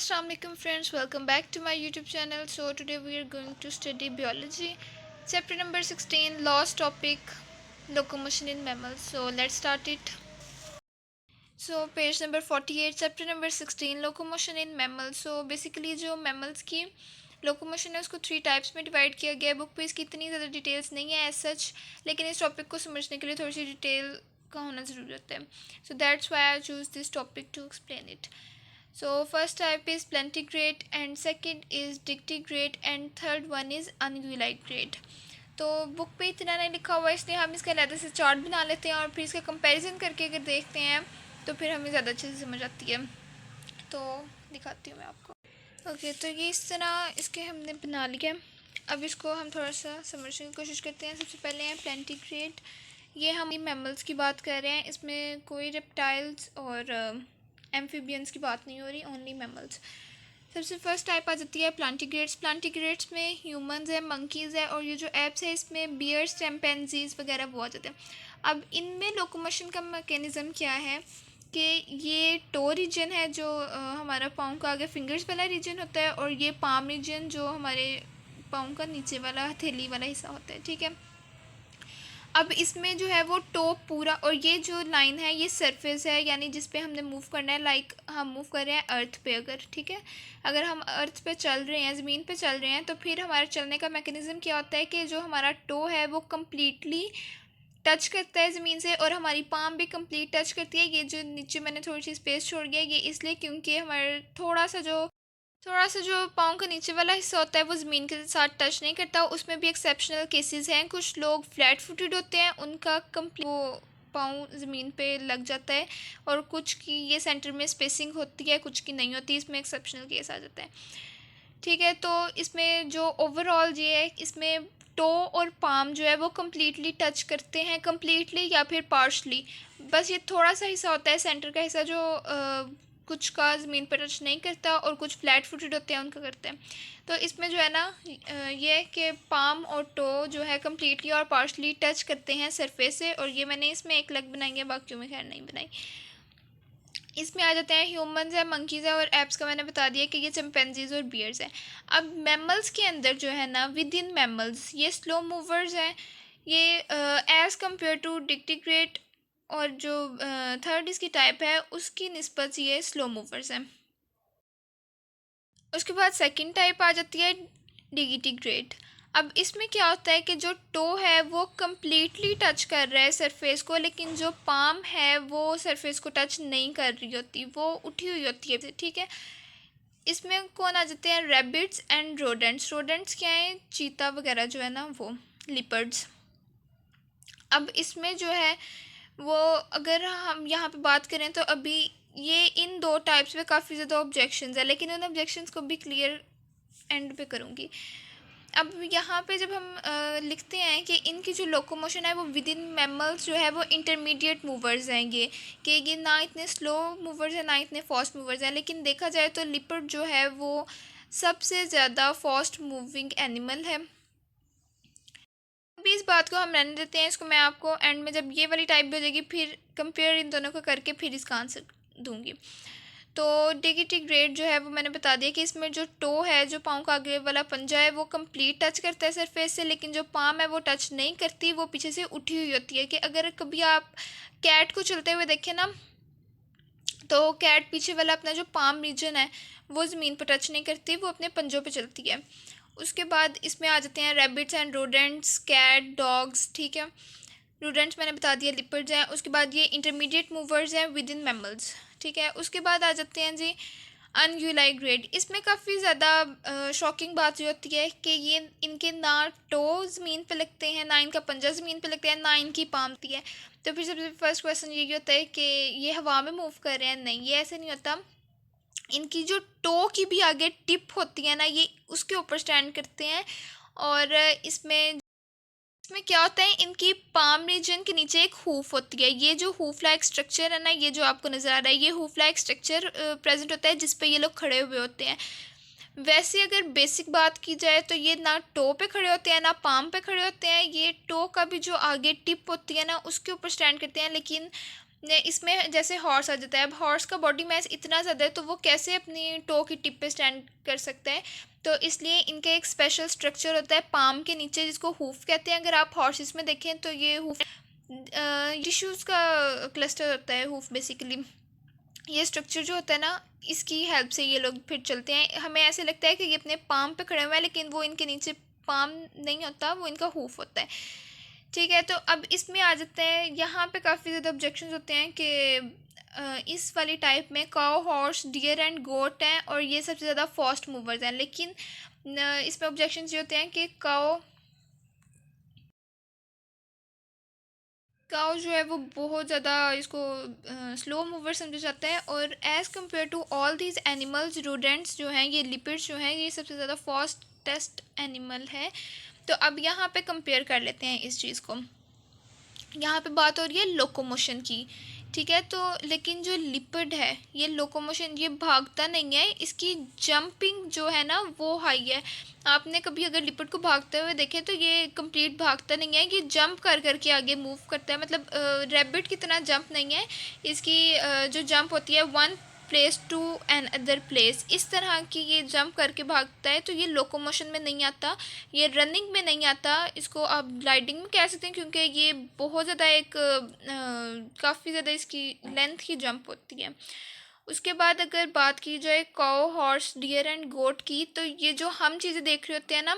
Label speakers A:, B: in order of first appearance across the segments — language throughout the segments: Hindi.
A: Assalamualaikum friends, welcome back to my YouTube channel. So today we are going to study biology, chapter number 16, lost topic, locomotion in mammals. So let's start it. So page number 48, chapter number 16, locomotion in mammals. So basically जो mammals की लोकोमोशन है उसको 3 टाइप्स में डिवाइड किया गया है. बुक पे इसकी इतनी ज़्यादा डिटेल्स नहीं है एज सच, लेकिन इस टॉपिक को समझने के लिए थोड़ी सी डिटेल का होना ज़रूरी होता है. So that's why I choose this topic to explain it. So first type is plantigrade and second is dictigrade and third one is unguilite grade. तो बुक पे इतना नहीं लिखा हुआ इसलिए हम इसका अलग से चार्ट बना लेते हैं और फिर इसका कंपैरिजन करके अगर देखते हैं तो फिर हमें ज़्यादा अच्छे से समझ आती है. तो दिखाती हूँ मैं आपको. ओके तो ये इस तरह इसके हमने बना लिया. अब इसको हम थोड़ा सा समझने की कोशिश करते हैं. सबसे पहले है प्लेंटिग्रेड. ये हम मैमल्स की बात कर रहे हैं, इसमें कोई रेप्टाइल्स और एम्फीबियंस की बात नहीं हो रही, ओनली मैमल्स. सबसे फर्स्ट टाइप आ जाती है प्लांटिग्रेड्स. प्लांटिग्रेड्स में ह्यूमंस है, मंकीज़ है और ये जो एप्स है इसमें बियर्स, चिंपैंजीज वगैरह वो आ जाते हैं. अब इनमें लोकोमोशन का मैकेनिज़्म क्या है कि ये टो रीजन है जो हमारा पाँव का आगे फिंगर्स वाला रीजन होता है और ये पाम रीजन जो हमारे पाँव का नीचे वाला हथेली वाला हिस्सा होता है. ठीक है. अब इसमें जो है वो टॉप पूरा और ये जो लाइन है ये सरफेस है, यानी जिस पे हमने मूव करना है. लाइक हम मूव कर रहे हैं अर्थ पे, अगर ठीक है अगर हम अर्थ पे चल रहे हैं, ज़मीन पे चल रहे हैं, तो फिर हमारे चलने का मैकेनिज़्म क्या होता है कि जो हमारा टो है वो कम्प्लीटली टच करता है ज़मीन से और हमारी पाम भी कंप्लीट टच करती है. ये जो नीचे मैंने थोड़ी सी स्पेस छोड़ दिया ये इसलिए क्योंकि हमारे थोड़ा सा जो पाँव का नीचे वाला हिस्सा होता है वो ज़मीन के साथ टच नहीं करता. उसमें भी एक्सेप्शनल केसेस हैं. कुछ लोग फ्लैट फुटेड होते हैं, उनका कंप्लीट वो पाँव ज़मीन पे लग जाता है और कुछ की ये सेंटर में स्पेसिंग होती है, कुछ की नहीं होती. इसमें एक्सेप्शनल केस आ जाता है. ठीक है. तो इसमें जो ओवरऑल ये है इसमें टो और पाम जो है वो कम्प्लीटली टच करते हैं, कम्प्लीटली या फिर पार्शली. बस ये थोड़ा सा हिस्सा होता है सेंटर का हिस्सा जो कुछ का ज़मीन पर टच नहीं करता और कुछ फ्लैट फुटेड होते हैं उनका करते हैं. तो इसमें जो है ना ये है कि पाम और टो जो है कम्प्लीटली और पार्शली टच करते हैं सरफेस से. और ये मैंने इसमें एक लग बनाई है, बाकियों में खैर नहीं बनाई. इसमें आ जाते हैं ह्यूमंस है, मंकीज़ है और एप्स का मैंने बता दिया कि ये चिंपैंजीज और बियर्स हैं. अब मैमल्स के अंदर जो है ना विद इन मैमल्स ये स्लो मूवर्स हैं. ये एज़ कम्पेयर टू डिक्टिग्रेड और जो थर्ड इसकी टाइप है उसकी निस्बत ये स्लो मूवर्स हैं. उसके बाद सेकंड टाइप आ जाती है डिगिटिग्रेड. अब इसमें क्या होता है कि जो टो है वो कम्प्लीटली टच कर रहा है सरफेस को, लेकिन जो पाम है वो सरफेस को टच नहीं कर रही होती, वो उठी हुई होती है. ठीक है. इसमें कौन आ जाते हैं? Rabbits and rodents. रोडेंट्स क्या है? चीता वगैरह जो है ना वो लिपर्ड्स. अब इसमें जो है वो अगर हम यहाँ पे बात करें तो अभी ये इन दो टाइप्स पे काफ़ी ज़्यादा ऑब्जेक्शंस है, लेकिन उन ऑब्जेक्शंस को भी क्लियर एंड पे करूँगी. अब यहाँ पे जब हम लिखते हैं कि इनकी जो लोकोमोशन है वो विद इन मैमल्स जो है वो इंटरमीडिएट मूवर्स हैं. ये ना इतने स्लो मूवर्स हैं ना इतने फास्ट मूवर्स हैं. लेकिन देखा जाए तो लिपर्ड जो है वो सबसे ज़्यादा फास्ट मूविंग एनिमल है. अभी इस बात को हम रहने देते हैं, इसको मैं आपको एंड में जब ये वाली टाइप भी हो जाएगी फिर कंपेयर इन दोनों को करके फिर इसका आंसर दूंगी. तो डिगिटिग्रेड जो है वो मैंने बता दिया कि इसमें जो टो है, जो पाँव का आगे वाला पंजा है वो कंप्लीट टच करता है सरफेस से, लेकिन जो पाम है वो टच नहीं करती, वो पीछे से उठी हुई होती है. कि अगर कभी आप कैट को चलते हुए देखें ना तो कैट पीछे वाला अपना जो पाम रीजन है वो ज़मीन पर टच नहीं करती, वो अपने पंजों पे चलती है. उसके बाद इसमें आ जाते हैं rabbits and rodents, cat, dogs. ठीक है. रोडेंट्स मैंने बता दिया लिपर्ड्स हैं. उसके बाद ये इंटरमीडिएट मूवर्स हैं विद इन मैमल्स. ठीक है. उसके बाद आ जाते हैं जी अनग्यूलाइट ग्रेड. इसमें काफ़ी ज़्यादा शॉकिंग बात ये होती है कि ये इनके ना टो ज़मीन पे लगते हैं, ना इनका पंजा ज़मीन पे लगता है, ना इनकी पाम होती है. तो फिर सबसे फर्स्ट क्वेश्चन यही होता है कि ये हवा में मूव कर रहे हैं. नहीं, ये ऐसे नहीं होता. इनकी जो टो की भी आगे टिप होती है ना ये उसके ऊपर स्टैंड करते हैं. और इसमें क्या होता है, इनकी पाम रीजन के नीचे एक हूफ होती है. ये जो हूफ लाइक स्ट्रक्चर है ना, ये जो आपको नज़र आ रहा है, ये हूफ लाइक स्ट्रक्चर प्रेजेंट होता है जिस पे ये लोग खड़े हुए होते हैं. वैसे अगर बेसिक बात की जाए तो ये ना टो पे खड़े होते हैं ना पाम पे खड़े होते हैं. ये टो का भी जो आगे टिप होती है ना उसके ऊपर स्टैंड करते हैं. लेकिन ने इसमें जैसे हॉर्स आ जाता है, अब हॉर्स का बॉडी मास इतना ज़्यादा है तो वो कैसे अपनी टो की टिप पे स्टैंड कर सकता है। तो इसलिए इनका एक स्पेशल स्ट्रक्चर होता है पाम के नीचे जिसको हूफ कहते हैं। अगर आप हॉर्सेस में देखें तो ये हूफ टिश्यूज़ का क्लस्टर होता है हूफ बेसिकली। ये स्ट्रक्चर जो होता है ना, इसकी हेल्प से ये लोग फिर चलते हैं। हमें ऐसे लगता है कि ये अपने पाम पे खड़े हुए हैं, लेकिन वो इनके नीचे पाम नहीं होता, वो इनका हूफ होता है। ठीक है, तो अब इसमें आ जाते हैं, यहाँ पे काफ़ी ज़्यादा ऑब्जेक्शंस होते हैं कि इस वाली टाइप में काउ, हॉर्स, डियर एंड गोट हैं और ये सबसे ज़्यादा फास्ट मूवर्स हैं। लेकिन इसमें ऑब्जेक्शंस ये होते हैं कि काउ जो है वो बहुत ज़्यादा इसको स्लो मूवर समझा जाता है, और as compare to all these animals, rodents जो हैं, ये लिपिड्स जो हैं, ये सबसे ज़्यादा फास्टेस्ट एनिमल है। तो अब यहाँ पे कंपेयर कर लेते हैं इस चीज़ को। यहाँ पे बात हो रही है लोकोमोशन की, ठीक है। तो लेकिन जो लिपिड है, ये लोकोमोशन, ये भागता नहीं है, इसकी जंपिंग जो है ना वो हाई है। आपने कभी अगर लिपिड को भागते हुए देखे तो ये कंप्लीट भागता नहीं है, ये जंप कर करके आगे मूव करता है। मतलब रैबिट की तरह जंप नहीं है इसकी। जो जंप होती है one place to another place, इस तरह की ये जंप करके भागता है। तो ये लोकोमोशन में नहीं आता, ये रनिंग में नहीं आता, इसको आप ग्लाइडिंग में कह सकते हैं, क्योंकि ये बहुत ज़्यादा एक काफ़ी ज़्यादा इसकी लेंथ की जंप होती है। उसके बाद अगर बात की जाए काऊ, हॉर्स, डियर एंड गोट की, तो ये जो हम चीज़ें देख रहे होते हैं ना,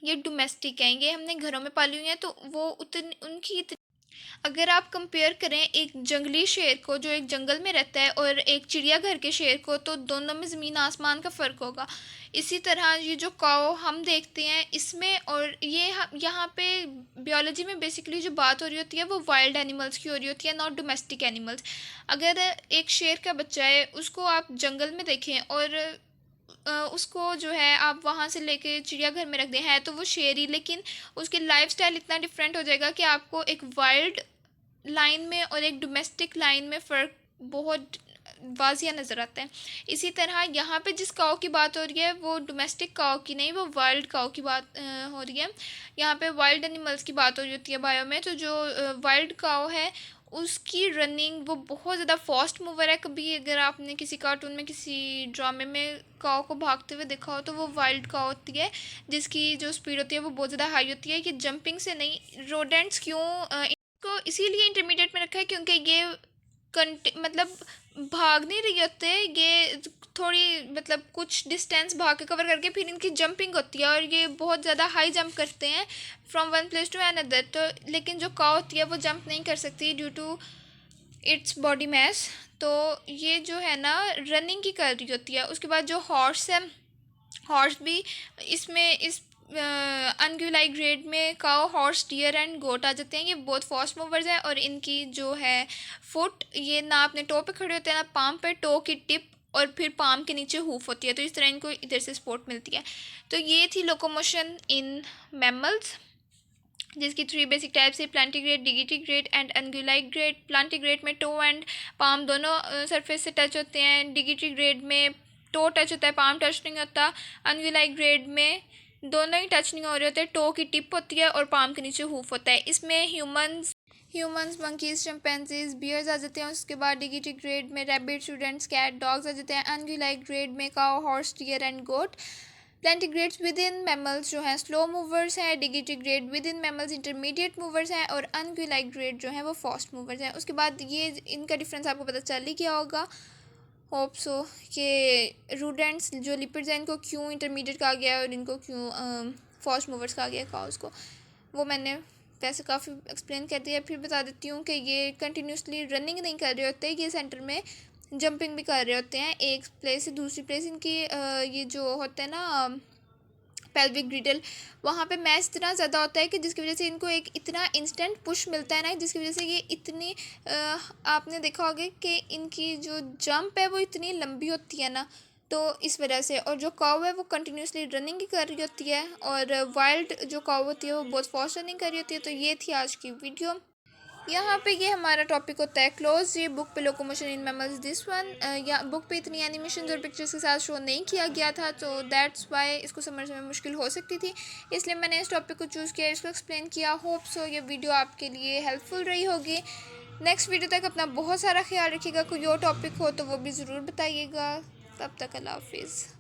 A: ये डोमेस्टिक हैं, ये हमने घरों में पाली हुई हैं। तो वो उतनी उनकी अगर आप कंपेयर करें एक जंगली शेर को जो एक जंगल में रहता है और एक चिड़ियाघर के शेर को, तो दोनों में ज़मीन आसमान का फ़र्क होगा। इसी तरह ये जो काऊ हम देखते हैं इसमें, और ये यहाँ पे बियोलॉजी में बेसिकली जो बात हो रही होती है वो वाइल्ड एनिमल्स की हो रही होती है, नॉट डोमेस्टिक एनिमल्स। अगर एक शेर का बच्चा है, उसको आप जंगल में देखें और उसको जो है आप वहाँ से लेके चिड़ियाघर में रख दें, है तो वो शेर ही, लेकिन उसकी लाइफस्टाइल इतना डिफरेंट हो जाएगा कि आपको एक वाइल्ड लाइन में और एक डोमेस्टिक लाइन में फ़र्क बहुत वाजिया नज़र आता है। इसी तरह यहाँ पे जिस काऊ की बात हो रही है वो डोमेस्टिक काऊ की नहीं, वो वाइल्ड काऊ की बात हो रही है। यहाँ पे वाइल्ड एनिमल्स की बात हो रही होती है बायो में। तो जो वाइल्ड काऊ है उसकी रनिंग वो बहुत ज़्यादा फास्ट मूवर है। कभी अगर आपने किसी कार्टून में, किसी ड्रामे में काऊ को भागते हुए देखा हो तो वो वाइल्ड काऊ होती है, जिसकी जो स्पीड होती है वो बहुत ज़्यादा हाई होती है। कि जंपिंग से नहीं, रोडेंट्स क्यों को इसीलिए इंटरमीडिएट में रखा है क्योंकि ये मतलब भाग नहीं रही होते, ये थोड़ी मतलब कुछ डिस्टेंस भाग के कवर करके फिर इनकी जंपिंग होती है, और ये बहुत ज़्यादा हाई जंप करते हैं from one place to another. तो लेकिन जो काऊ होती है वो जंप नहीं कर सकती due to its body mass. तो ये जो है ना रनिंग की कर रही होती है। उसके बाद जो हॉर्स है, हॉर्स भी इसमें इस अनग्यूलाई ग्रेड में काऊ, हॉर्स, डियर एंड गोट आ जाते हैं। ये बहुत फास्ट मूवर्स हैं और इनकी जो है फुट, ये ना अपने टो पे खड़े होते हैं ना पाम पे, टो की टिप और फिर पाम के नीचे हूफ होती है। तो इस तरह इनको इधर से सपोर्ट मिलती है। तो ये थी लोकोमोशन इन मैमल्स, जिसकी 3 बेसिक टाइप्स है, प्लांटिग्रेड, डिगिटिग्रेड एंड अनग्यूलाइग्रेड। प्लांटिग्रेड में टो एंड पाम दोनों सरफेस से टच होते हैं। डिगिटिग्रेड में टो टच होता है, पाम टच नहीं होता। अनग्यूलाइग्रेड में दोनों ही टच नहीं हो रहे होते, टो की टिप होती है और पाम के नीचे हूफ होता है। इसमें ह्यूमंस, मंकीज, चिंपैंजीज, बियर्स आ जाते हैं। उसके बाद डिगिटिग्रेड में रैबिट, स्टूडेंट्स, कैट, डॉग्स आ जाते हैं। अनग्यूलाइग्रेड में cow, horse, deer and goat. Plantigrades within mammals जो हैं स्लो मूवर्स हैं। Digitigrade within mammals intermediate movers हैं, और अनग्यूलाइग्रेड जो हैं वो फास्ट मूवर्स हैं। उसके बाद ये इनका डिफरेंस आपको पता चल ही गया होगा, होप सो, कि रूडेंट्स जो लिपिड्स हैं इनको क्यों इंटरमीडिएट कहा गया है और इनको क्यों फास्ट मूवर्स कहा गया है काउस को। वो मैंने वैसे काफ़ी एक्सप्लेन कर दिया। फिर बता देती हूँ कि ये कंटिन्यूसली रनिंग नहीं कर रहे होते, ये सेंटर में जंपिंग भी कर रहे होते हैं एक प्लेस से दूसरी प्लेस। इनकी ये जो होता है ना पेल्विक ग्रिडल, वहाँ पे मैस इतना ज़्यादा होता है कि जिसकी वजह से इनको एक इतना इंस्टेंट पुश मिलता है ना, जिसकी वजह से ये इतनी आपने देखा होगा कि इनकी जो जंप है वो इतनी लंबी होती है ना, तो इस वजह से। और जो काऊ है वो कंटिन्यूसली रनिंग ही कर रही होती है, और वाइल्ड जो काऊ होती है वो बहुत फास्ट रनिंग कर रही होती है। तो ये थी आज की वीडियो। यहाँ पे ये हमारा टॉपिक होता है क्लोज। ये बुक पे locomotion in mammals this one, या बुक पे इतनी एनिमेशन और पिक्चर्स के साथ शो नहीं किया गया था, तो दैट्स वाई इसको समझने में मुश्किल हो सकती थी, इसलिए मैंने इस टॉपिक को चूज़ किया, इसको एक्सप्लेन किया। होप सो ये वीडियो आपके लिए हेल्पफुल रही होगी। नेक्स्ट वीडियो तक अपना बहुत सारा ख्याल रखिएगा। कोई और टॉपिक हो तो वो भी ज़रूर बताइएगा। तब तक अल्लाह हाफिज़।